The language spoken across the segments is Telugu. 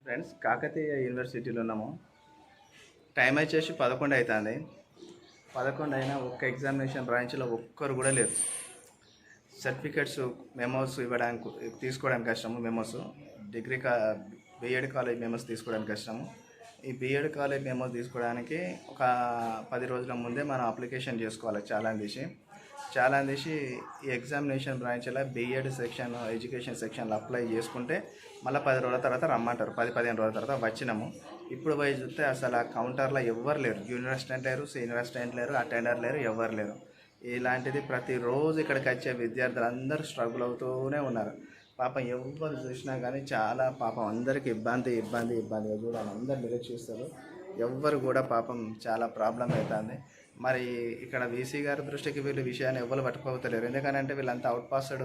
ఫ్రెండ్స్, కాకతీయ యూనివర్సిటీలో ఉన్నాము. టైం వచ్చేసి 11 అవుతుంది. 11 అయినా ఒక్క ఎగ్జామినేషన్ బ్రాంచ్లో ఒక్కరు కూడా లేరు. సర్టిఫికెట్స్ మెమోస్ తీసుకోవడానికి కష్టము. Memos degree BEd college memos తీసుకోవడానికి కష్టము. ఈ బీఎడ్ కాలేజ్ మెమోస్ తీసుకోవడానికి ఒక 10 రోజుల ముందే మనం అప్లికేషన్ చేసుకోవాలి. చాలా తీసి ఈ ఎగ్జామినేషన్ బ్రాంచ్లో బీఎడ్ సెక్షన్ ఎడ్యుకేషన్ సెక్షన్లో అప్లై చేసుకుంటే మళ్ళీ 10 రోజుల తర్వాత రమ్మంటారు. 10-15 రోజుల తర్వాత వచ్చినాము. ఇప్పుడు పోయి చూస్తే అసలు ఆ కౌంటర్లో ఎవ్వరు లేరు. జూనియర్ అసిస్టెంట్ లేరు, సీనియర్ అసిస్టెంట్ లేరు, అటెండర్ లేరు, ఎవ్వరు లేరు. ఇలాంటిది ప్రతిరోజు ఇక్కడికి వచ్చే విద్యార్థులు అందరూ స్ట్రగుల్ అవుతూనే ఉన్నారు. పాపం ఎవరు చూసినా కానీ చాలా పాపం అందరికీ ఇబ్బందిగా చూడాలి. అందరు నిరీక్షిస్తారు. ఎవ్వరు కూడా పాపం చాలా ప్రాబ్లం అవుతుంది. మరి ఇక్కడ వీసీ గారి దృష్టికి వీళ్ళు విషయాన్ని ఎవ్వరు పట్టుకోవతలేరు. ఎందుకంటే వీళ్ళంతా అవుట్ పాస్డ్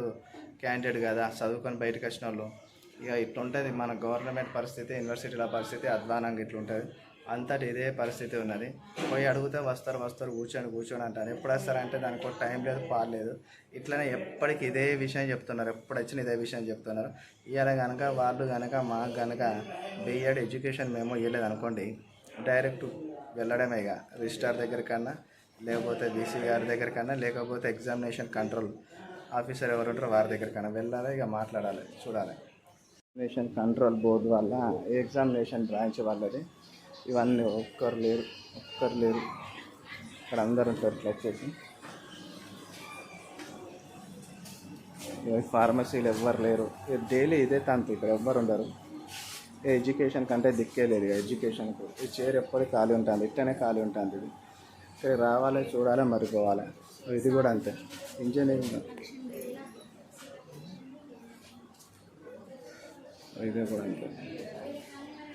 క్యాండిడేట్ కదా, చదువుకొని బయటకు వచ్చిన వాళ్ళు. ఇక ఇట్లుంటుంది మన గవర్నమెంట్ పరిస్థితి, యూనివర్సిటీల పరిస్థితి అధ్వానంగా ఇట్లుంటుంది. అంతటి ఇదే పరిస్థితి ఉన్నది. పోయి అడిగితే వస్తారు కూర్చొని అంటారు. ఎప్పుడు వస్తారంటే దానికి ఒక టైం లేదు, పాలేదు. ఇట్లనే ఎప్పటికీ ఇదే విషయం చెప్తున్నారు. ఎప్పుడు వచ్చిన ఇదే విషయం చెప్తున్నారు. ఇవాళ కనుక వాళ్ళు మాకు కనుక బీఎడ్ ఎడ్యుకేషన్ మేము ఇవ్వలేదు అనుకోండి, డైరెక్ట్ వెళ్ళడమే. ఇక రిజిస్ట్రార్ దగ్గరికన్నా, లేకపోతే బీసీ గారి దగ్గరికన్నా, లేకపోతే ఎగ్జామినేషన్ కంట్రోల్ ఆఫీసర్ ఎవరు ఉంటారో వారి దగ్గరికన్నా వెళ్ళాలి. ఇక మాట్లాడాలి, చూడాలి. ఎగ్జామినేషన్ కంట్రోల్ బోర్డు వల్ల ఎగ్జామినేషన్ బ్రాంచ్ వాళ్ళది ఇవన్నీ ఒక్కరు లేరు. ఇక్కడ అందరు ఉంటారు. ఇట్లా వచ్చేసి ఫార్మసీలు ఎవ్వరు లేరు. డైలీ ఇదే తంతు. ఇక్కడ ఎవ్వరు ఉండరు. ఎడ్యుకేషన్ కంటే దిక్కే లేదు. ఎడ్యుకేషన్కు ఈ చైర్ ఎప్పటికీ ఖాళీ ఉంటుంది. ఇట్లనే ఖాళీ ఉంటుంది. ఇది ఇక్కడ రావాలి, చూడాలి, మరిపోవాలి. ఇది కూడా అంతే. ఇంజనీరింగ్ ఇది కూడా అంతే.